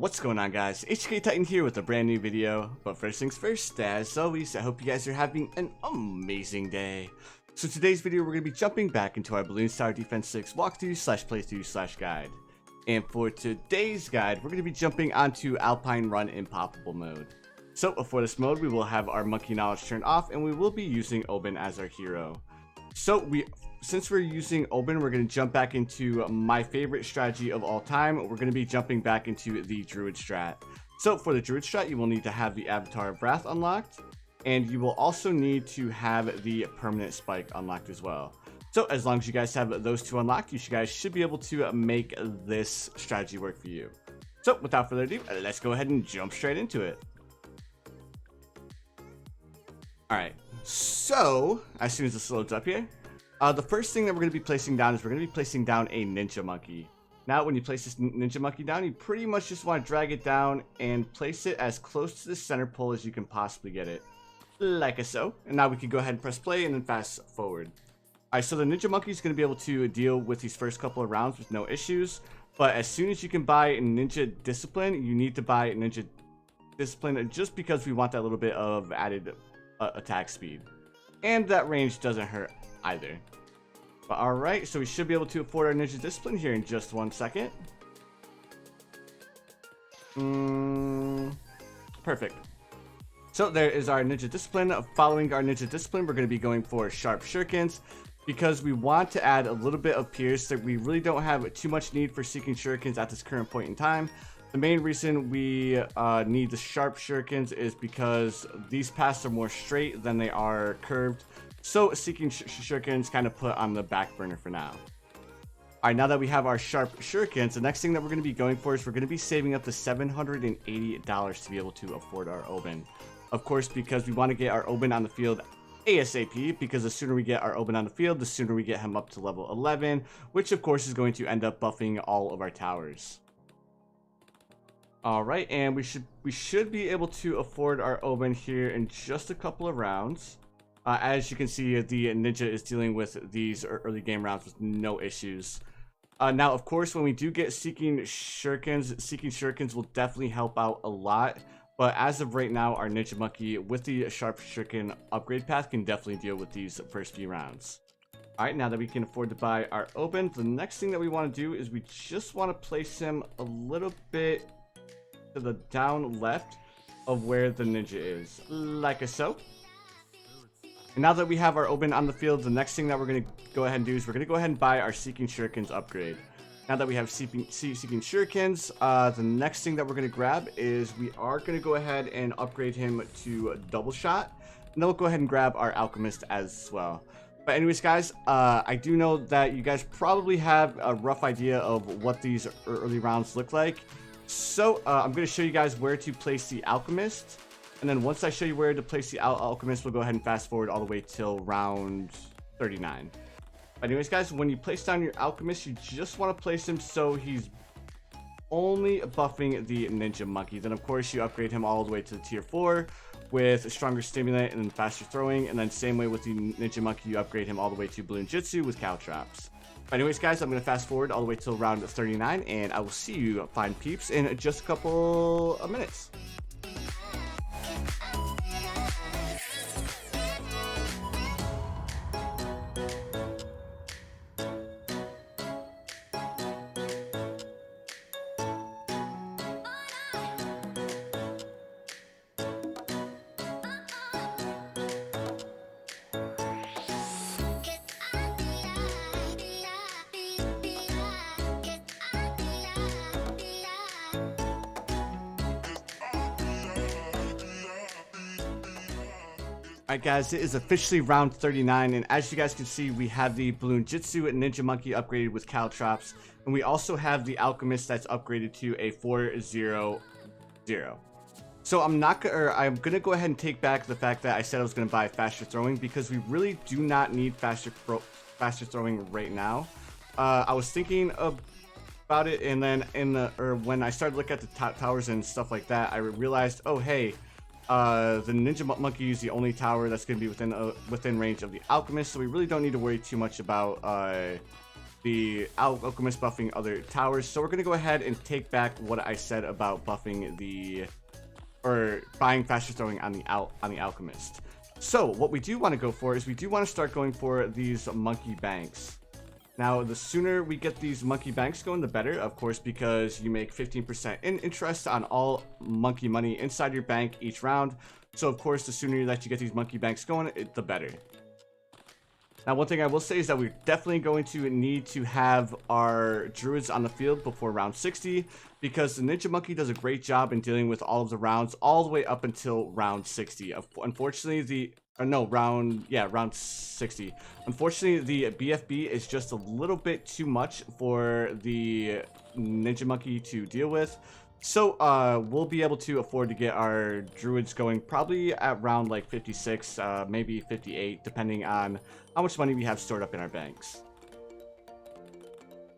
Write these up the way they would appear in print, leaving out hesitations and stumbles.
What's going on, guys? HK Titan here with a brand new video. But first things first, as always, I hope you guys are having an amazing day. So today's video, we're going to be jumping back into our Balloon Tower Defense 6 walkthrough/playthrough/guide. And for today's guide, we're going to be jumping onto Alpine Run Impoppable mode. So for this mode, we will have our monkey knowledge turned off, and we will be using Oben as our hero. So since we're using Oben, we're going to jump back into my favorite strategy of all time. We're going to be jumping back into the Druid strat. So for the Druid strat, you will need to have the Avatar of Wrath unlocked, and you will also need to have the Permanent Spike unlocked as well. So as long as you guys have those two unlocked, you guys should be able to make this strategy work for you. So without further ado, let's go ahead and jump straight into it. Alright, so as soon as this loads up here, the first thing that we're going to be placing down is we're going to be placing down a ninja monkey. Now when you place this ninja monkey down, you pretty much just want to drag it down and place it as close to the center pole as you can possibly get it. Like so. And now we can go ahead and press play and then fast forward. Alright, so the ninja monkey is going to be able to deal with these first couple of rounds with no issues. But as soon as you can buy ninja discipline, you need to buy ninja discipline just because we want that little bit of added attack speed. And that range doesn't hurt either. But alright, so we should be able to afford our ninja discipline here in just 1 second. Perfect. So there is our ninja discipline. Following our ninja discipline, we're going to be going for sharp shurikens because we want to add a little bit of pierce. That we really don't have too much need for seeking shurikens at this current point in time. The main reason we need the sharp shurikens is because these paths are more straight than they are curved. So seeking shurikens kind of put on the back burner for now. Alright, now that we have our sharp shurikens, the next thing that we're going to be going for is we're going to be saving up to $780 to be able to afford our Oben. Of course, because we want to get our Oben on the field ASAP, because the sooner we get our Oben on the field, the sooner we get him up to level 11, which of course is going to end up buffing all of our towers. Alright, and we should be able to afford our Oben here in just a couple of rounds. As you can see, the ninja is dealing with these early game rounds with no issues. Now, of course, when we do get seeking shurikens will definitely help out a lot. But as of right now, our ninja monkey with the sharp shuriken upgrade path can definitely deal with these first few rounds. Alright, now that we can afford to buy our Oben, the next thing that we want to do is we just want to place him a little bit to the down left of where the ninja is, like so. And now that we have our Oben on the field, the next thing that we're going to go ahead and do is we're going to go ahead and buy our Seeking Shurikens upgrade. Now that we have Seeking Shurikens, the next thing that we're going to grab is we are going to go ahead and upgrade him to double shot. And then we'll go ahead and grab our Alchemist as well. But anyways, guys, I do know that you guys probably have a rough idea of what these early rounds look like. So I'm going to show you guys where to place the Alchemist. And then once I show you where to place the Alchemist, we'll go ahead and fast forward all the way till round 39. But anyways, guys, when you place down your Alchemist, you just want to place him so he's only buffing the ninja monkey. Then of course you upgrade him all the way to tier 4 with stronger stimulant and faster throwing. And then same way with the ninja monkey, you upgrade him all the way to balloon jitsu with cow traps. But anyways, guys, I'm going to fast forward all the way till round 39, and I will see you fine peeps in just a couple of minutes. Alright guys, it is officially round 39, and as you guys can see, we have the Balloon Jitsu and Ninja Monkey upgraded with cow traps, and we also have the Alchemist that's upgraded to a 4-0-0. So I'm gonna go ahead and take back the fact that I said I was gonna buy faster throwing, because we really do not need faster throwing right now. I was thinking about it, and then when I started looking at the top towers and stuff like that, I realized, oh hey, the Ninja Monkey is the only tower that's going to be within range of the Alchemist, so we really don't need to worry too much about Alchemist buffing other towers. So we're going to go ahead and take back what I said about buffing or buying faster throwing on the Alchemist. So what we do want to go for is we do want to start going for these monkey banks. Now, the sooner we get these monkey banks going, the better, of course, because you make 15% in interest on all monkey money inside your bank each round. So, of course, the sooner that you get these monkey banks going, the better. Now, one thing I will say is that we're definitely going to need to have our druids on the field before round 60, because the ninja monkey does a great job in dealing with all of the rounds all the way up until round 60. Unfortunately, round 60. Unfortunately, the BFB is just a little bit too much for the ninja monkey to deal with. So we'll be able to afford to get our druids going probably at round like 56, maybe 58, depending on how much money we have stored up in our banks.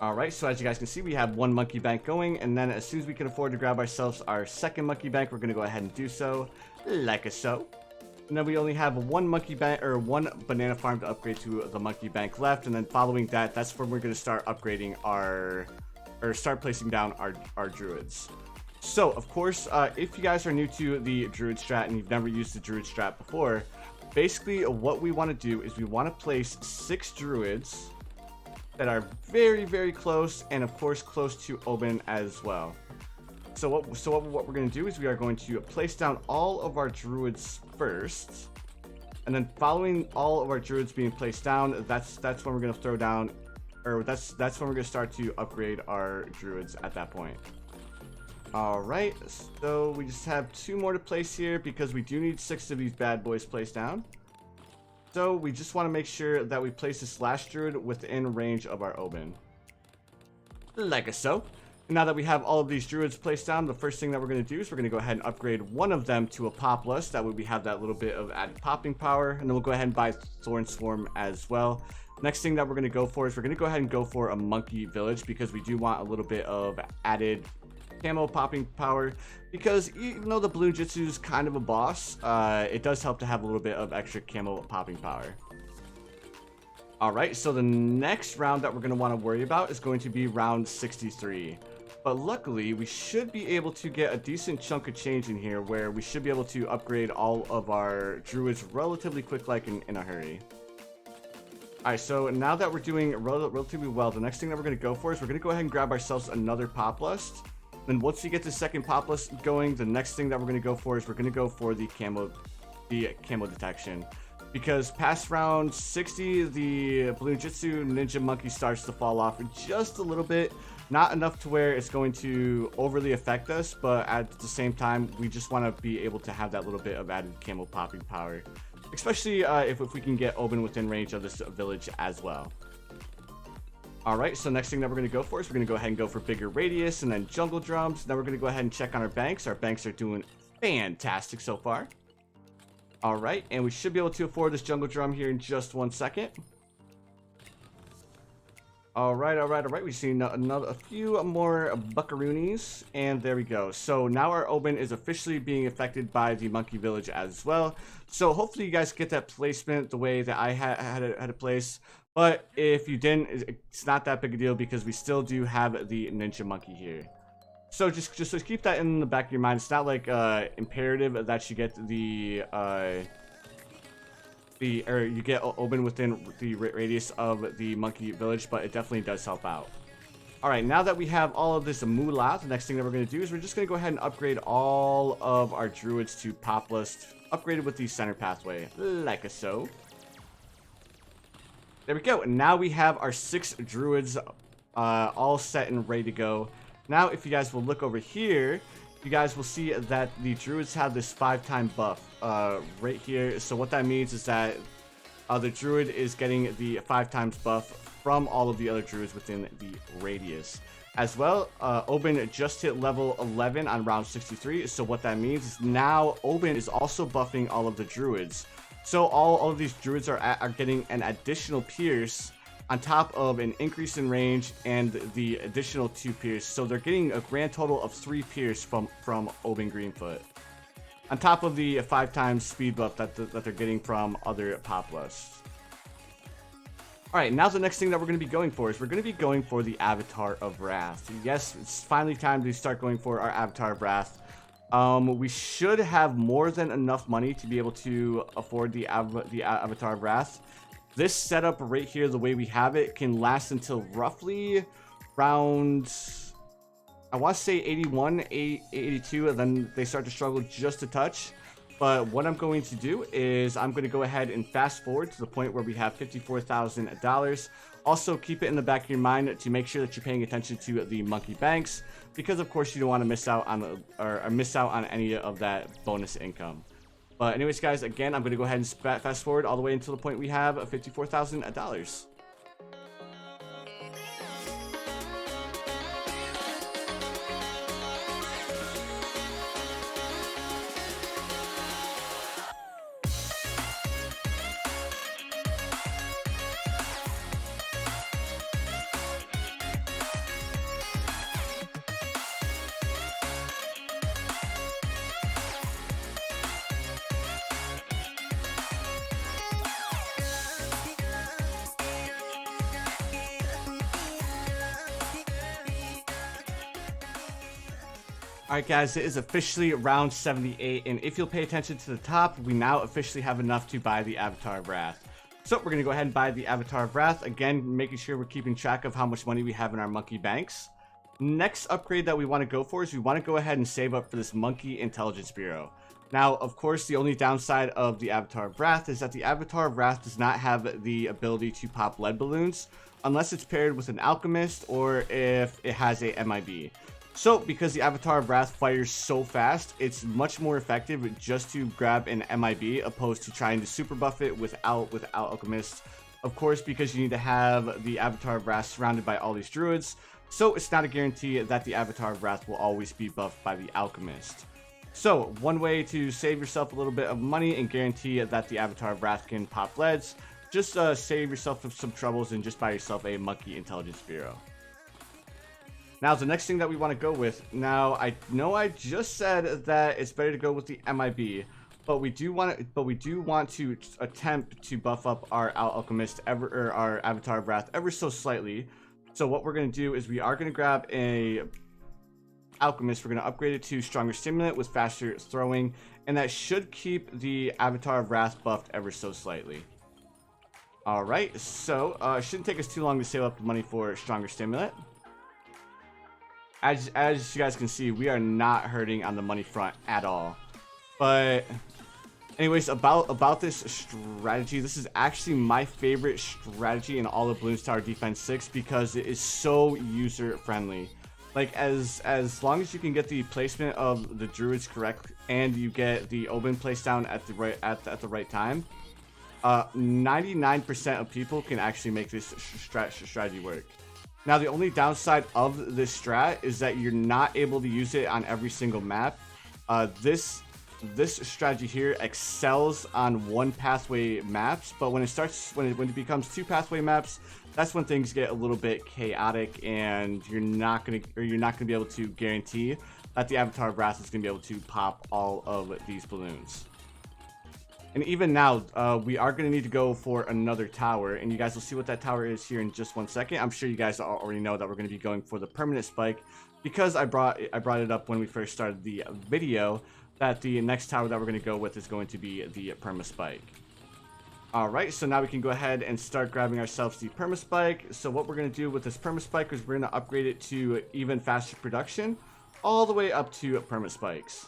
Alright, so as you guys can see, we have one monkey bank going, and then as soon as we can afford to grab ourselves our second monkey bank, we're going to go ahead and do so, like so. And then we only have one monkey bank, or one banana farm to upgrade to the monkey bank left, and then following that, that's when we're going to start upgrading start placing down our druids. So, of course, if you guys are new to the druid strat and you've never used the druid strat before, basically what we want to do is we want to place 6 druids that are very, very close, and of course close to Oben as well. So what we're going to do is we are going to place down all of our druids first, and then following all of our druids being placed down, that's when we're going to throw down, or that's when we're going to start to upgrade our druids at that point. Alright, so we just have 2 more to place here because we do need 6 of these bad boys placed down. So we just want to make sure that we place this last druid within range of our Oben. Like so. And now that we have all of these druids placed down, the first thing that we're going to do is we're going to go ahead and upgrade one of them to a Populus. That way we have that little bit of added popping power. And then we'll go ahead and buy Thorn Swarm as well. Next thing that we're going to go for is we're going to go ahead and go for a Monkey Village, because we do want a little bit of added camo popping power, because even though the Balloon Jitsu is kind of a boss, it does help to have a little bit of extra camo popping power. Alright, so the next round that we're going to want to worry about is going to be round 63. But luckily, we should be able to get a decent chunk of change in here, where we should be able to upgrade all of our druids relatively quick, like in a hurry. Alright, so now that we're doing relatively well, the next thing that we're going to go for is we're going to go ahead and grab ourselves another Populus. Then once we get the second Populus going, the next thing that we're going to go for is we're going to go for the camo detection. Because past round 60, the Balloon Jitsu Ninja Monkey starts to fall off just a little bit. Not enough to where it's going to overly affect us, but at the same time, we just want to be able to have that little bit of added camo popping power. Especially if we can get Oben within range of this village as well. Alright, so next thing that we're going to go for is we're going to go ahead and go for bigger radius and then jungle drums. Now we're going to go ahead and check on our banks. Our banks are doing fantastic so far. Alright, and we should be able to afford this jungle drum here in just 1 second. Alright. We've seen a few more buckaroonies, and there we go. So now our Oben is officially being affected by the monkey village as well. So hopefully you guys get that placement the way that I had it placed. But if you didn't, it's not that big a deal, because we still do have the ninja monkey here. So just keep that in the back of your mind. It's not like imperative that you get you get Oben within the radius of the monkey village, but it definitely does help out. Alright, now that we have all of this moolah, the next thing that we're going to do is we're just going to go ahead and upgrade all of our druids to Populus, upgraded with the center pathway, like so. There we go, and now we have our 6 druids all set and ready to go. Now, if you guys will look over here, you guys will see that the druids have this 5-time buff right here. So what that means is that the druid is getting the 5 times buff from all of the other druids within the radius. As well, Oben just hit level 11 on round 63. So what that means is now Oben is also buffing all of the druids. So all of these druids are getting an additional pierce on top of an increase in range and the additional 2 pierce. So they're getting a grand total of 3 pierce from Oben Greenfoot, on top of the 5 times speed buff that they're getting from other Populus. Alright, now the next thing that we're going to be going for is we're going to be going for the Avatar of Wrath. Yes, it's finally time to start going for our Avatar of Wrath. We should have more than enough money to be able to afford the Avatar of Wrath. This setup right here, the way we have it, can last until roughly around, I want to say 81, 82, and then they start to struggle just a touch. But what I'm going to do is I'm going to go ahead and fast forward to the point where we have $54,000. Also, keep it in the back of your mind to make sure that you're paying attention to the monkey banks, because of course you don't want to miss out on any of that bonus income. But anyways, guys, again, I'm going to go ahead and fast forward all the way until the point we have $54,000. Alright guys, it is officially round 78, and if you'll pay attention to the top, we now officially have enough to buy the Avatar of Wrath. So we're going to go ahead and buy the Avatar of Wrath, again making sure we're keeping track of how much money we have in our monkey banks. Next upgrade that we want to go for is we want to go ahead and save up for this Monkey Intelligence Bureau. Now, of course, the only downside of the Avatar of Wrath is that the Avatar of Wrath does not have the ability to pop lead balloons, unless it's paired with an Alchemist or if it has a MIB. So, because the Avatar of Wrath fires so fast, it's much more effective just to grab an MIB opposed to trying to super buff it without Alchemist. Of course, because you need to have the Avatar of Wrath surrounded by all these Druids, so it's not a guarantee that the Avatar of Wrath will always be buffed by the Alchemist. So, one way to save yourself a little bit of money and guarantee that the Avatar of Wrath can pop leads, just save yourself some troubles and just buy yourself a Monkey Intelligence Bureau. Now, the next thing that we want to go with, now I know I just said that it's better to go with the MIB, but we do want to attempt to buff up our Alchemist our Avatar of Wrath ever so slightly. So what we're going to do is we are going to grab a Alchemist. We're going to upgrade it to Stronger Stimulant with faster throwing, and that should keep the Avatar of Wrath buffed ever so slightly. Alright, so it shouldn't take us too long to save up the money for Stronger Stimulant. As you guys can see, we are not hurting on the money front at all. But anyways, about this strategy, this is actually my favorite strategy in all of Bloons Tower Defense 6 because it is so user friendly. Like as long as you can get the placement of the Druids correct and you get the Oban placed down at the right time, 99% of people can actually make this strategy work. Now, the only downside of this strat is that you're not able to use it on every single map. This strategy here excels on one pathway maps, but when it becomes two pathway maps, that's when things get a little bit chaotic, and you're not gonna be able to guarantee that the Avatar of Wrath is gonna be able to pop all of these balloons. And even now, we are going to need to go for another tower, and you guys will see what that tower is here in just 1 second. I'm sure you guys already know that we're going to be going for the permanent spike, because I brought it up when we first started the video, that the next tower that we're going to go with is going to be the perma spike. Alright, so now we can go ahead and start grabbing ourselves the perma spike. So what we're going to do with this perma spike is we're going to upgrade it to even faster production, all the way up to perma spikes.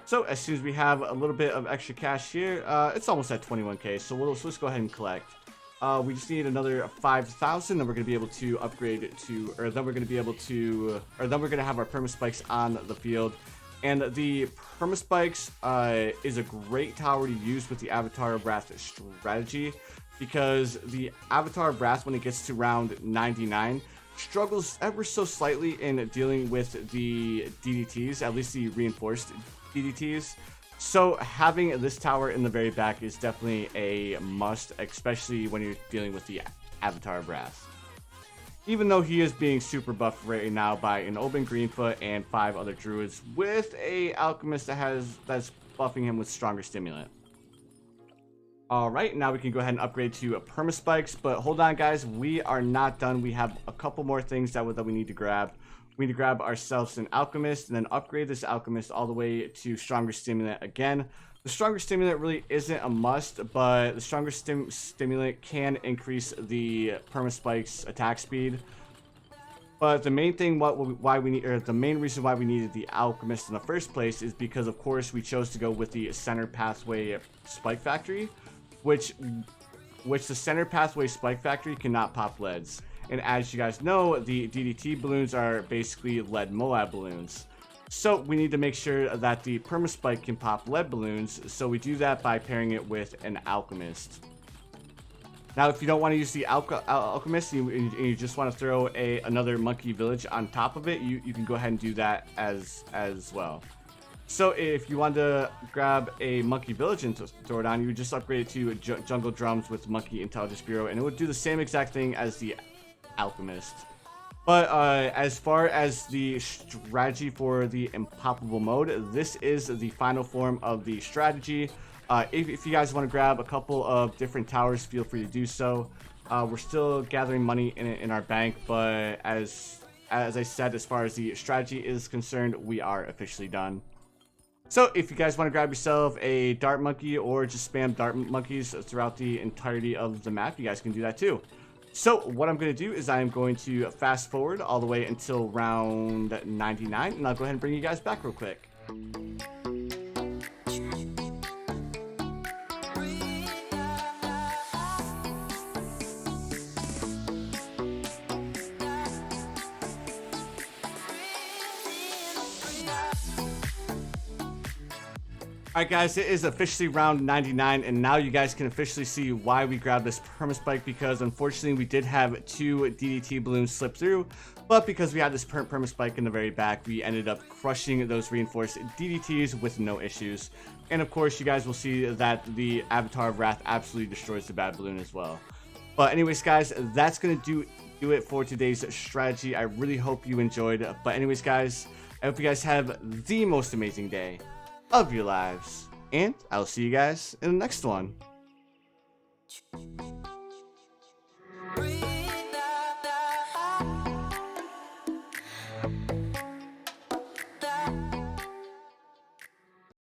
So as soon as we have a little bit of extra cash here, it's almost at 21k, so let's go ahead and collect. We just need another 5,000, and we're going to be able to upgrade it to, then we're going to have our perma spikes on the field. And the perma spikes is a great tower to use with the Avatar of Wrath strategy, because the Avatar of Wrath, when it gets to round 99, struggles ever so slightly in dealing with the DDTs, at least the reinforced DDTs. So having this tower in the very back is definitely a must, especially when you're dealing with the Avatar of Wrath. Even though he is being super buffed right now by an Oban Greenfoot and 5 other Druids with a Alchemist that's buffing him with Stronger Stimulant. Alright, now we can go ahead and upgrade to permaspikes, but hold on guys, we are not done. We have a couple more things that we need to grab. We need to grab ourselves an alchemist and then upgrade this alchemist all the way to stronger stimulant again. The stronger stimulant really isn't a must, but the stronger stimulant can increase the permaspike's attack speed. But the main thing the main reason why we needed the alchemist in the first place is because of course we chose to go with the center pathway spike factory, which the center pathway spike factory cannot pop leads. And as you guys know, the DDT balloons are basically lead Moab balloons. So we need to make sure that the permaspike can pop lead balloons, so we do that by pairing it with an alchemist. Now, if you don't want to use the alchemist and you just want to throw another monkey village on top of it, you can go ahead and do that as well. So if you want to grab a monkey village and throw it on, you would just upgrade it to jungle drums with monkey intelligence bureau, and it would do the same exact thing as the alchemist. But as far as the strategy for the Impoppable mode, this is the final form of the strategy. If you guys want to grab a couple of different towers, feel free to do so. We're still gathering money in our bank, but as I said, as far as the strategy is concerned, we are officially done. So if you guys want to grab yourself a dart monkey or just spam dart monkeys throughout the entirety of the map, you guys can do that too. So what I'm going to do is I'm going to fast forward all the way until round 99, and I'll go ahead and bring you guys back real quick. Alright guys, it is officially round 99, and now you guys can officially see why we grabbed this permaspike, because unfortunately we did have 2 DDT balloons slip through, but because we had this permaspike in the very back, we ended up crushing those reinforced DDTs with no issues. And of course you guys will see that the Avatar of Wrath absolutely destroys the bad balloon as well. But anyways guys, that's going to do it for today's strategy. I really hope you enjoyed. But anyways guys, I hope you guys have the most amazing day of your lives, and I'll see you guys in the next one.